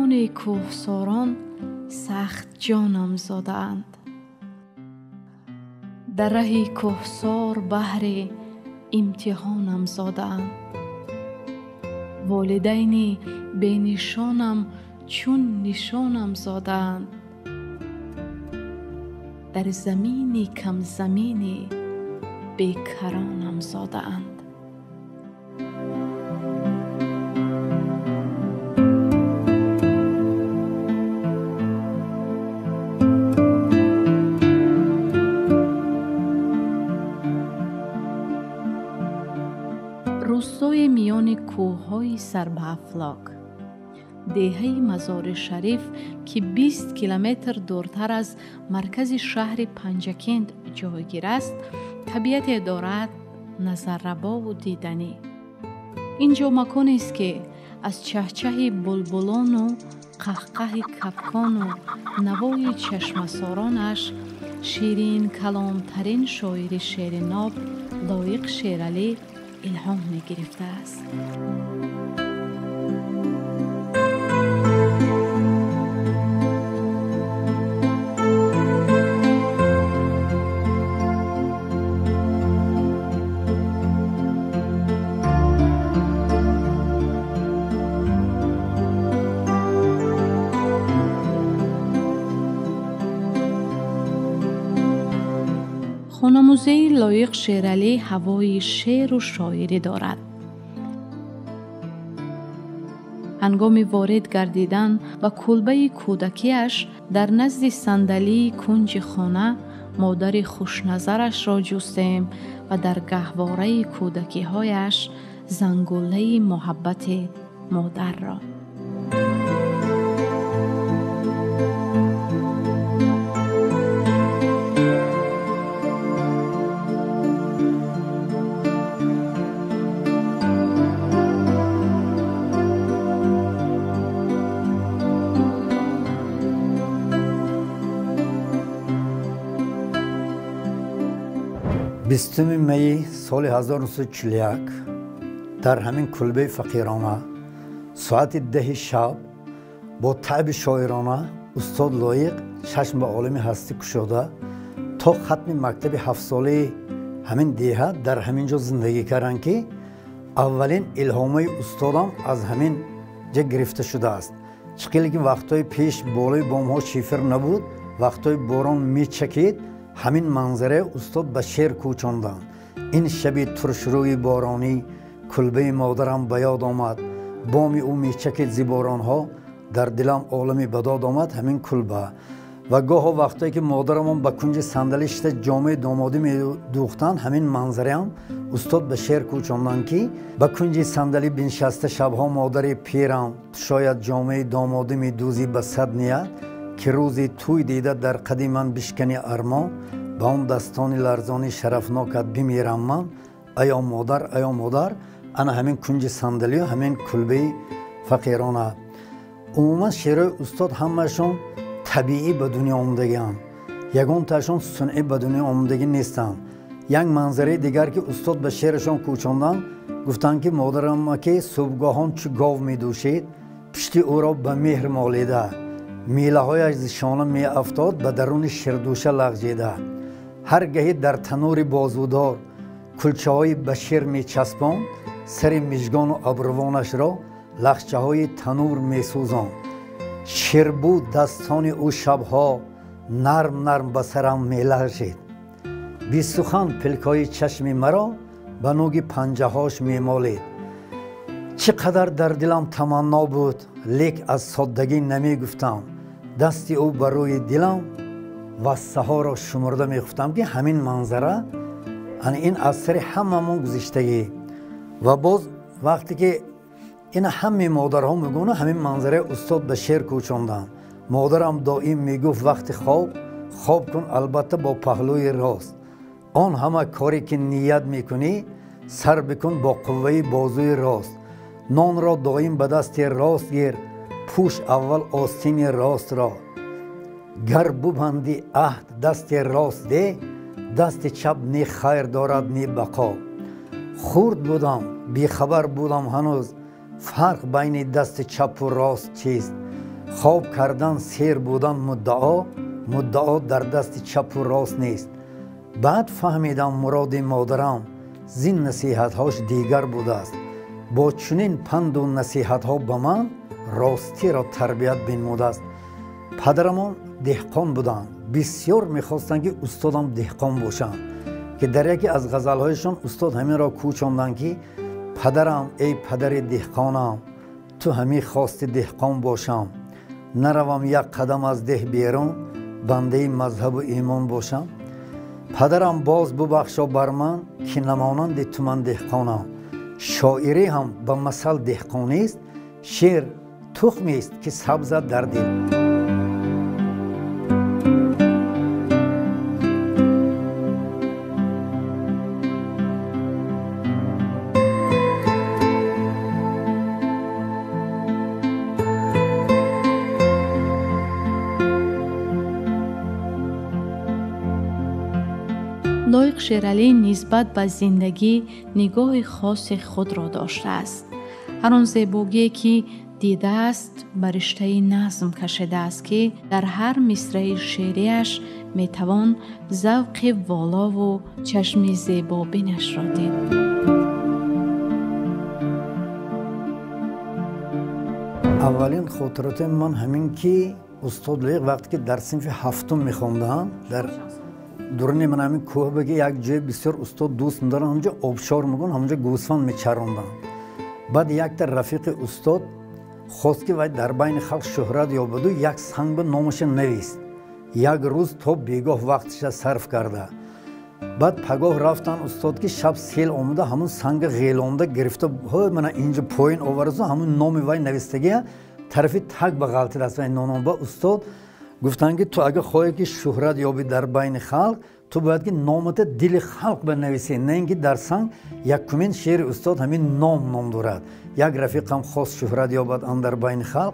میان کوهساران سخت جانم زادند. در ره کوهسار بهر امتحانم زادند. والدین بی نشانم چون نشانم زادند. در زمین کم زمین بیکرانم زادند. روستای میان کوههای سر به افلاک، دهه مزار شریف که 20 کیلومتر دورتر از مرکز شهر پنجکند جایگیر است، طبیعت دارد نظرربا و دیدنی. اینجا مکانی است که از چهچه بلبلان و قهقه کپکان و نوای چشمسارانش شیرین کلامترین شاعر شعر ناب لایق شیرعلی الهام می گرفته است. خانه‌موزه لایق شیرعلی هوای شعر و شاعری دارد. هنگام وارد گردیدن و کلبه کودکیش در نزد صندلی کنج خانه مادر خوشنظرش را جستیم و در گهواره کودکی هایش زنگوله محبت مادر را. بیستم می سال 1941 در همین کلبه فقیرانه ساعت 10 شب با تعب شاعرانه استاد لایق چشم به عالم هستی گشوده تا ختم مکتب 7 ساله همین دهه در همین جا زندگی کردند که اولین الهامای استادم از همین جا گرفته شده است. چقدر که وقتای پیش بالای بام ها شیفر نبود، وقتای باران میچکید، همین منظره استاد به شعر کوچاندند. این شب ترشروی بارانی کلبه مادرم به یاد آمد، بام او میچکید زی باران ها، در دلم عالمی بداد آمد همین کلبه. و گاه وقتایی که مادرم به کنج صندلی شده جامعه دامادی میدوختند، همین منظره هم استاد به شعر کوچاندند که به کنج صندلی بنشسته شبها مادر پیرم شاید جامعه دامادی میدوزی به صد نیت که روزی توی دیده در قدی من بشکنی ارمان، با اون دستان لرزانی شرفناکت بمیرم من. ایا مادر انا همین کنج صندلی و همین کلبه فقیرانه. عموما شعرهای استاد همشون طبیعی به دنیا آمدگی‌اند، یگان تاشون صنعی به دنیا آمدگی نیستند. یک منظره دیگر که استاد به شعرشون کوچاندن، گفتند که مادرم که صبحگاهان چو گاو میدوشید، پشت او را به مهر مالیده، میله هایش ز شانه می افتاد به درون شیردوشه لغزیده. هر گهی در تنور بازودار کلچه های به شیر می چسباند، سر مژگان و ابروانش را لخچه های تنور می سوزاند. شیر بود دستان او شبها نرم به سرم می لرزید. بی سخن پلکای چشم مرا به نوک پنجه هاش می مالید. چقدر در دلم تمنا بود لیک از سادگی نمی گفتم، دستی او بر روی دلم و سها را شمرده می گفتم که همین منظره این اثر هممون گذشتگی. و باز وقتی که این همه مادرها میگونه همین منظره استاد به شعر کوچاندن. مادرم دائم میگفت وقتی خواب کن البته با پهلوی راست، آن همه کاری که نیت میکنی سر بکن با قوه بازوی راست. نان را دائم به دست راست گیر، پوش اول آستین راست را. گر ببندی عهد دست راست ده، دست چپ نی خیر دارد نی بقا. خورد بودم بی خبر بودم هنوز فرق بین دست چپ و راست چیست. خواب کردن سیر بودن مدعا در دست چپ و راست نیست. بعد فهمیدم مراد مادرم زین نصیحت هاش دیگر بوده است. با چنین پند و نصیحت ها به من راستی را تربیت بنموده است. پدرمان دهقان بودند. بسیار میخواستند که استادم دهقان باشند که در یکی از غزلهایشان استاد همین را کوچاندند که پدرم ای پدر دهقانم تو همی خواستی دهقان باشم، نروم یک قدم از ده بیرون بنده مذهب و ایمان باشم. پدرم باز ببخشا بر من که نمانند تو من دهقانم. شاعری هم به مثل دهقانی است، شعر تخمی است که سبزد در دل. لایق شیرعلی نسبت به زندگی نگاه خاص خود را داشته است. هر آن زیبایی که دیده است بر رشته نظم کشیده است که در هر مصرع شعریش میتوان ذوق والا و چشم زیبابینش را دید. اولین خاطرات من همین که استاد لایق وقتی که در صنف هفتم میخوندم در دوران من همین کوه بگه یک جای بسیار استاد دوست دارن، همونجا آبشار میگن، همونجا گوسفند میچروندن. بعد یک در رفیق استاد خواست که وای در بین خلق شهرت یابد و یک سنگ به نامش نویست. یک روز تا بیگاه وقتش صرف کرده. بعد پگاه رفتن استاد که شب سیل آمده همون سنگ غیلانده گرفته من اینجا پایین آورده همون نام وای نویستگی طرفی تگ به غلطی دست وای نام با استاد گفتن که تو اگه خواهی که شهرت یابی در بین خلق تو باید که نامت دل خلق بنویسی، نه اینکه در سنگ. یکمین شعر استاد همین نام دارد. یک رفیقم خواست شهرت یابد در بین خلق،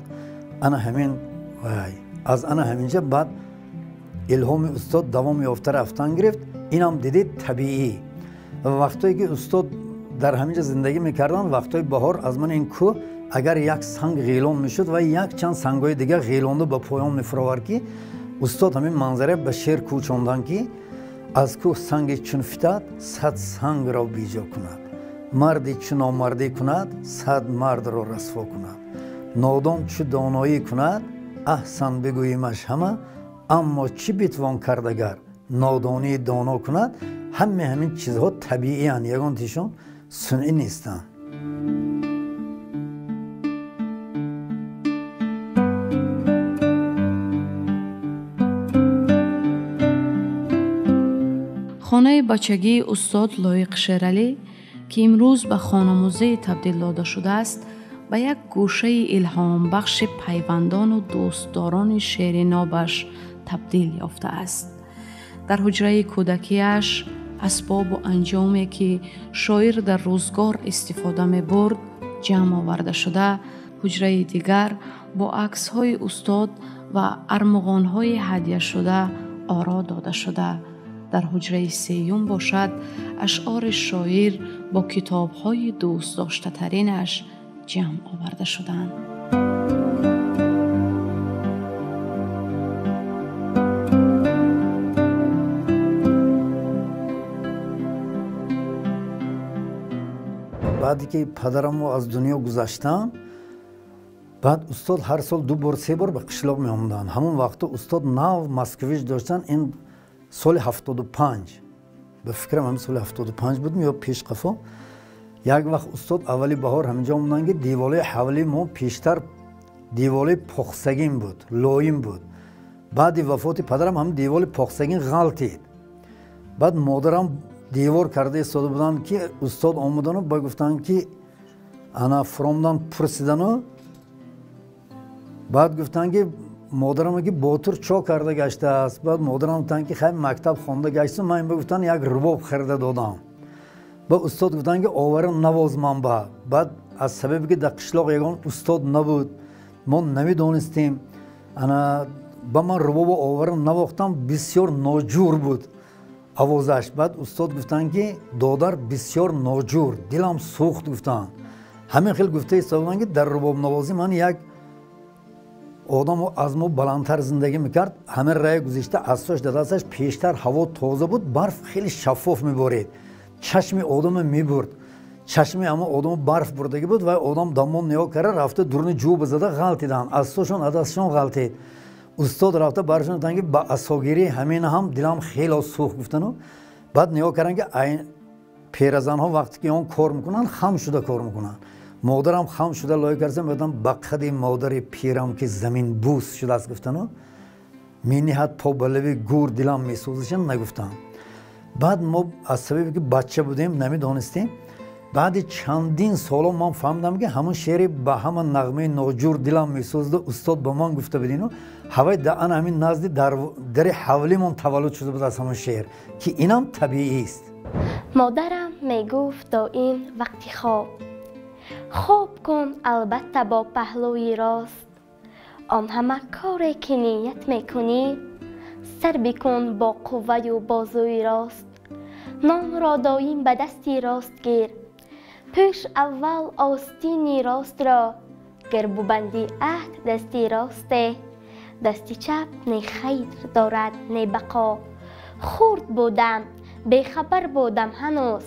انا همین از انا همینجا بعد الهام استاد دوام یافته رفتن گرفت. اینم دیدید طبیعی. وقتی که استاد در همینجا زندگی میکردن وقتی بهار از من این کوه اگر یک سنگ غیلان میشد و یک چند سنگای دیگه غیلانده به پایان میفراورد که استاد همین منظره به شعر کوچاندن که از کوه سنگ چون فتد صد سنگ را بیجا کند، مردی چون نامردی کند صد مرد را رسوا کند، نادان چو دانایی کند احسن بگویمش همه، اما چی بتوان کرد اگر نادانی دانا کند. همین چیزها طبیعی هستند، یگان تیشون صنعی نیستند. خانه بچگی استاد لایق شیرعلی که امروز به خانه‌موزه تبدیل داده شده است، به یک گوشه الهام بخش پیوندان و دوستداران شعر نابش تبدیل یافته است. در حجره کودکیش اسباب و انجامی که شاعر در روزگار استفاده می برد جمع آورده شده، حجره دیگر با عکس‌های استاد و ارمغان‌های هدیه شده آرا داده شده. در حجره سیوم باشد اشعار شاعر با کتاب‌های دوست داشته ترینش جمع آورده شدند. بعدی که پدرم از دنیا گذشتن بعد استاد هر سال 2 بار 3 بار به قشلاق می آمدن. همون وقت استاد نو مسکویچ داشتن. این سال 75 به فکرم همین سال 75 بودم یا پیش قفا. یک وقت استاد اولی بهار همینجا آمدن که دیواله حولی ما پیشتر دیواله پخسگین بود، لایم بود. بعد وفات پدرم هم دیواله پخسگین غلطید. بعد مادرم دیوار کرده ایستاده بودن که استاد آمدن و با گفتن که انا فرامدن پرسیدن و بعد گفتن که مادرم که باتور چا کرده گشته است. بعد مادرم گفتن که خیلی مکتب خوانده گشته، من گفتن یک رباب خریده دادم. با استاد گفتن که آورم نواز من با. بعد از سبب که در قشلاق یگان استاد نبود ما نمیدونستیم، انا با من رباب آورم نواختم، بسیار ناجور بود آوازش. بعد استاد گفتن که دادر بسیار ناجور، دلم سوخت. گفتن همین خیلی گفته ایستادن که در رباب نوازی من یک آدم از ما بلندتر زندگی میکرد. همه راه گذشته از سوش دستش پیشتر هوا تازه بود، برف خیلی شفاف میبارید، چشم آدم میبرد. چشم اما آدم برف بردگی بود و آدم دامون نیا کرده رفته درون جو بزده غلطیدن، از سوشون عدسشون غلطید. استاد رفته برشون تنگی با اساگیری همین هم دلم خیلی سوخت گفتن. بعد نیا کردن که این پیرزن ها وقتی که اون کار میکنن خم شده کار میکنن. مادرم خم شده لای کردم، بدم بقدی مادر پیرم که زمین بوس شده است گفتن. می نهاد پا بلوی گور دلم میسوزشن نگفتم. بعد ما از سببی که بچه بودیم نمیدانستیم. بعد چندین سال من فهمیدم که همون شعر با همون نغمه ناجور دلم میسوزد. استاد به من گفته بدینو هوای دهن همین نزدی در حولی من تولد شده بود از همون شعر که اینم طبیعی است. مادرم میگفت دائم وقتی خواب کن البته با پهلوی راست، آن همه کاری که نیت میکنی سر بکن با قوه و بازوی راست. نان را دائم به دستی راست گیر، پیش اول آستینی راست را گر ببندی عهد دستی راسته. دستی چپ نه خیر دارد نه بقا، خورد بودم بیخبر بودم هنوز،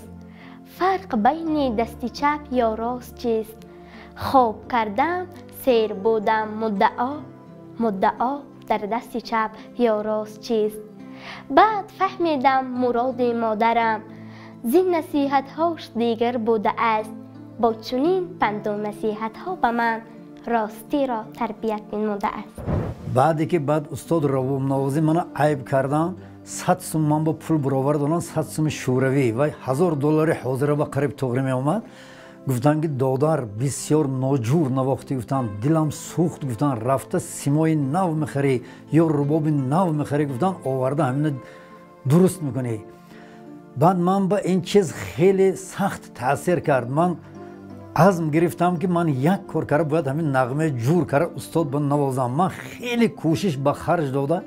فرق بین دستی چپ یا راست چیست؟ خواب کردم سیر بودم مدعا در دستی چپ یا راست چیست؟ بعد فهمیدم مراد مادرم زین نصیحت هاش دیگر بوده است. با چنین پند و نصیحت ها به من راستی را تربیت نموده است. بعدی که بعد استاد روم نوازی من عیب کردم، 100 سوم من با پول برآورد دادن، 100 سوم شوروی و $1000 حاضر به قریب توغری می آمد. گفتن که دادر بسیار ناجور نواختی. گفتن دلم سوخت. گفتن رفته سیمای نو میخری یا رباب نو میخری. گفتن آورده همین درست میکنی. بعد من با این چیز خیلی سخت تاثیر کرد. من عزم گرفتم که من یک کار کرده باید همین نغمه جور کرده استاد با نوازم. من خیلی کوشش به خرج داده،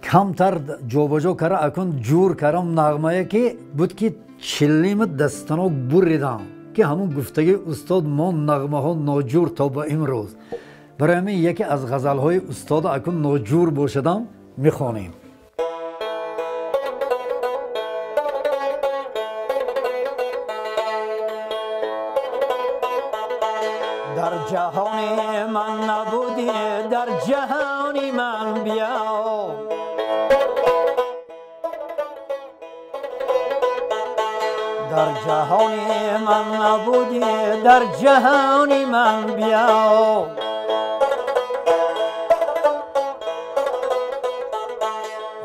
کمتر جابجا کرده، اکن جور کردم نغمه که بود که چلیم دستانو بریدم که همون گفتگی استاد ما نغمه ها ناجور تا با امروز. برای همین یکی از غزل های استاد اکن ناجور باشدم میخوانیم. در جهان من نبودی، در جهانی من بیا. در جهانی من نبودی، در جهانی من بیا.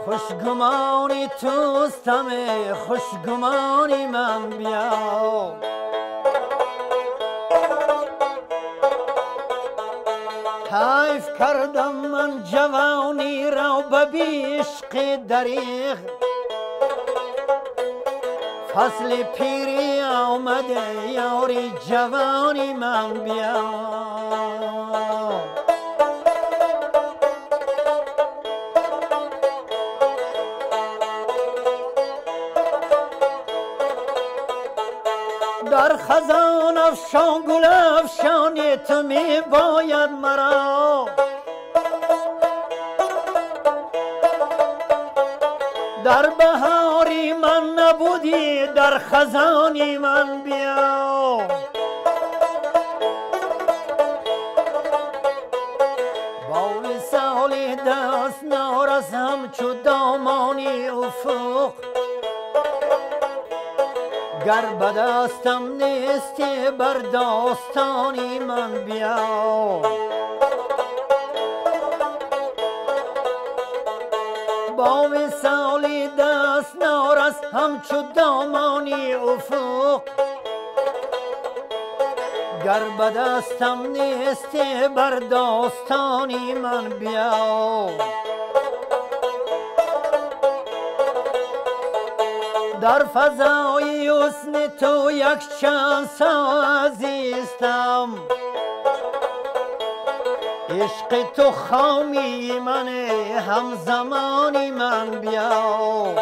خوشگمانی توستم، خوشگمانی من بیا. حیف کردم من جوانی را به عشق دریغ، فصل پیری آمده یاری جوانی من بیا. در خزان افشان گل افشانی تو می باید مرا، در بهاری من نبودی، در خزانی من بیا. با وصال دست نارسم چو دامانی افق، گر به دستم نیستی بر داستانی من بیا. با وصال دست نارس همچو دامانی افق، گر به دستم نیستی بر داستانی من بیا. در فضای حسن تو یک چند عزیزم، عشق تو خامی من همزمانی من بیا.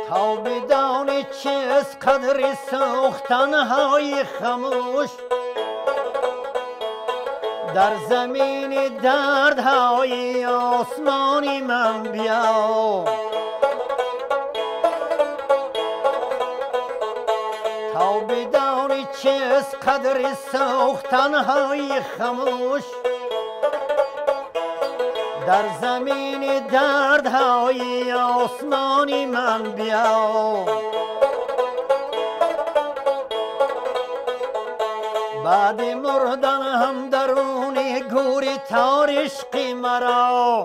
تا بدانی چیست قدر سوختنهای خموش در زمین دردهای آسمانی من بیا تا بدانی چیست قدر سوختنهای خموش در زمین دردهای آسمانی من بیا بعد مردن هم درون گور تار عشق مرا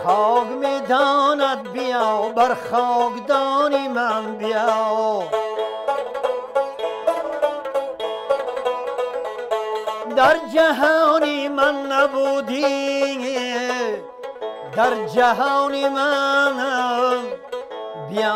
خاک میداند بیا بر خاکدانی من بیا در جهانی من نبودی در جهانی من بیا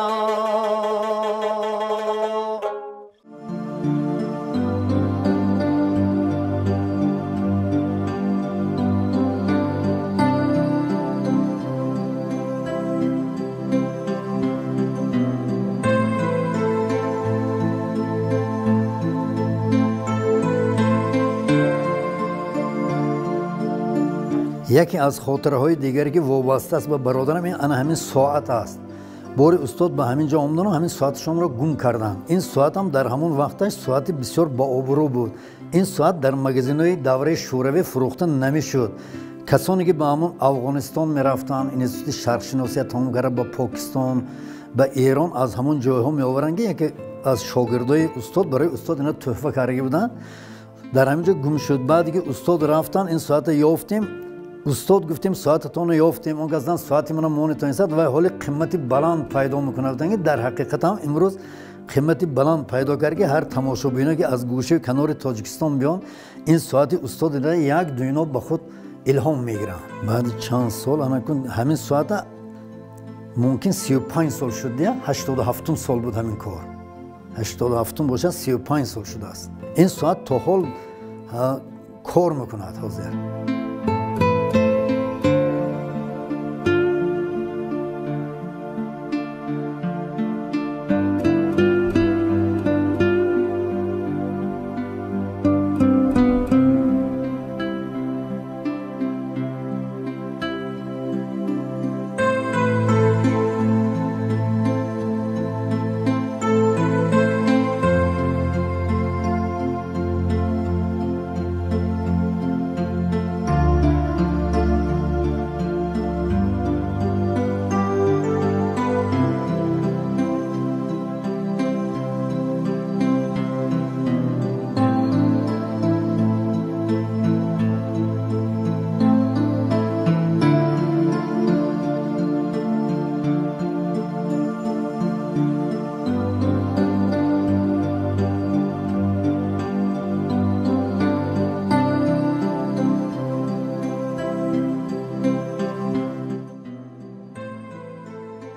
یکی از خاطرهای دیگری که وابسته است به برادرم همین ساعت است. باری استاد به همین جا آمدن و همین ساعتشان را گم کردند. این ساعت هم در همون وقتش ساعت بسیار با آبرو بود. این ساعت در مگزین‌های دوره شوروی فروخته نمیشد. کسانی که به همون افغانستان میرفتند، انستیتوت شرقشناسی تمام کرده با پاکستان، به ایران از همون جایها می آورند که یکی از شاگردای استاد برای استاد اینا تحفه کرده بودند. در همینجا گم شد. بعد که استاد رفتن این ساعت یافتیم. استاد گفتیم ساعتتون رو یافتیم. اون گفتن ساعتی من مونیتون است و حال قیمتی بلند پیدا میکنه. بودن که در حقیقت هم امروز قیمتی بلند پیدا کرده. هر تماشابینا که از گوشه کنار تاجیکستان بیان این ساعت استاد را یک دنیا به خود الهام میگیرن. بعد چند سال همین ساعت ممکن 35 سال شد یا 87 سال بود همین کار. 87 باشه 35 سال شده است. این ساعت تا حال کار میکنه حاضر.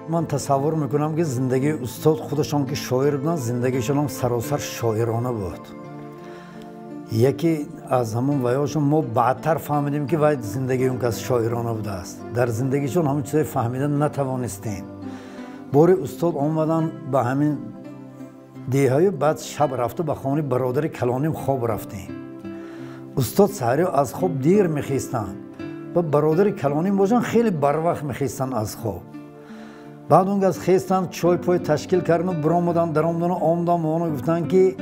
من تصور میکنم که زندگی استاد خودشان که شاعر بودن زندگیشان هم سراسر شاعرانه بود. یکی از همون ویاشون ما بعدتر فهمیدیم که باید زندگی اون کس شاعرانه بوده است. در زندگیشون همون چیزای فهمیدن نتوانستیم. باری استاد آمدن به همین دیهای بعد شب رفته به خانه برادر کلانیم خواب رفتیم. استاد سحری از خواب دیر میخیستن و برادر کلانیم باشن خیلی بر وقت میخیستن از خواب. بعد اون از خیستن چای پای تشکیل کردن و برآمدن در آمدن و آمدن و اونو گفتن که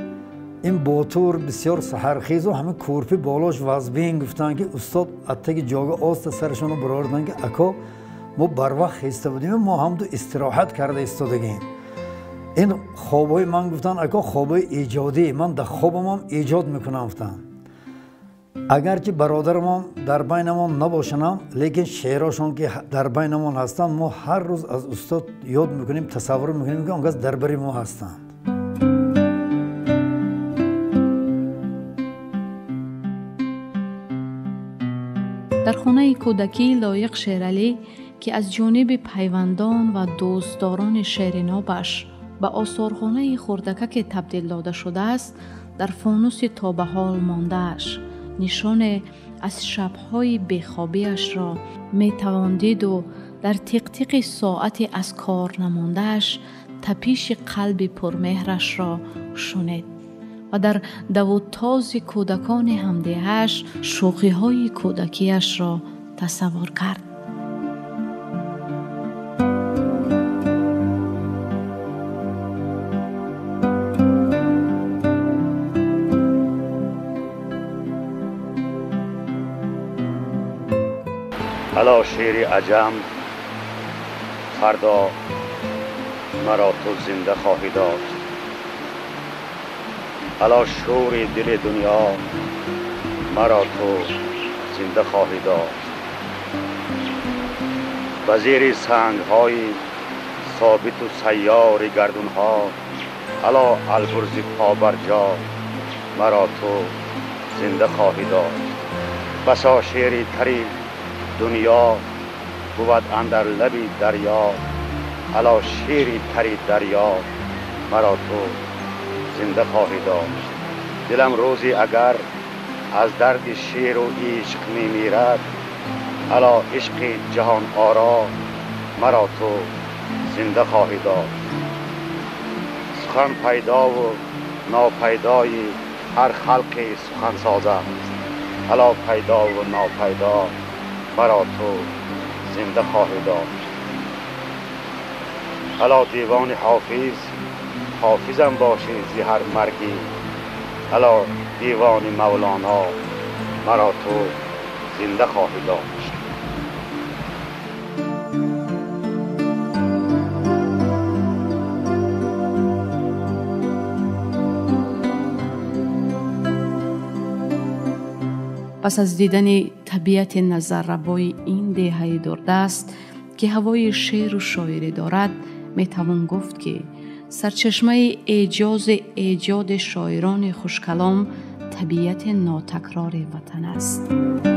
این باتور بسیار سحرخیز و همه کورپی بالاش وزبین گفتن که استاد اتک جاگه آست سرشون رو براردن که اکا ما بر وقت خیسته بودیم ما هم دو استراحت کرده ایستادگیم. این خوابای من گفتن اکا خوابای ایجادی من در خوابم هم ایجاد میکنم گفتن. اگرچه برادرمان در بینمان نباشنم لیکن شعراشون که در بینمان هستند ما هر روز از استاد یاد میکنیم تصور میکنیم که اونگاه درباره ما هستند. در خانه کودکی لایق شیرعلی که از جانب پیوندان و دوستداران شیرینابش به آثارخانه خردکک تبدیل داده شده است، در فانوس تا به حال مانده‌اش نشان از شب‌های بیخوابی‌اش را می‌توان دید و در تق ساعت از کار نماندهش تپیش قلب پرمهرش را شنید و در دو تاز کودکان همدهش شوخی های کودکیش را تصور کرد. الا شیر عجم فردا مرا تو زنده خواهی داشت. الا شور دل دنیا مرا تو زنده خواهی داشت. وزیر سنگ های ثابت و سیار گردون ها الا البرز پا بر جا مرا تو زنده خواهی داشت. بسا شیر تری دنیا بود اندر لبی دریا الا شیری تری دریا مرا تو زنده خواهی داشت. دلم روزی اگر از درد شیر و عشق می میرد الا عشق جهان آرا مرا تو زنده خواهی داشت. سخن پیدا و ناپیدای هر خلقی سخن ساز است الا پیدا و ناپیدا مرا تو زنده خواهی داشت. الا دیوان حافظ حافظم باشی زی هر مرگی الا دیوان مولانا مرا تو زنده خواهی داشت. پس از دیدن طبیعت نظرربای این دهه دوردست که هوای شعر و شاعری دارد، میتوان گفت که سرچشمه ایجاد شاعران خوشکلام طبیعت ناتکرار وطن است.